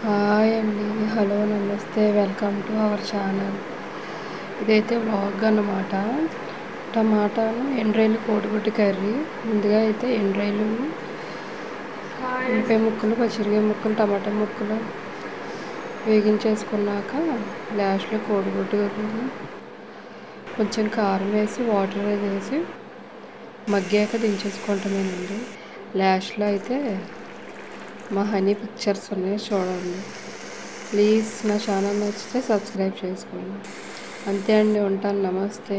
Hi అండి. Hello, నమస్తే, welcome to our channel. ఇదైతే వ్లాగ్ అన్నమాట. టమాటాను ఎండ్రాయిలు కోడిగుడ్డు కర్రీ. ముందుగా అయితే ఎండ్రాయిలు, ఉల్లిపాయ ముక్కలు, పచ్చిమిరపకాయ ముక్కలు, టమాటా ముక్కలు వేగించేసుకున్నాక లాస్ట్లో కోడిగుడ్డు కొంచెం కారం వేసి వాటర్ వేసి మగ్గాక దించేసుకుంటామేనండి. లాస్ట్లో అయితే మా హనీ పిక్చర్స్ ఉన్నాయి, చూడండి. ప్లీజ్ నా ఛానల్ నచ్చితే సబ్స్క్రైబ్ చేసుకోండి. అంతే అండి, ఉంటాను. నమస్తే.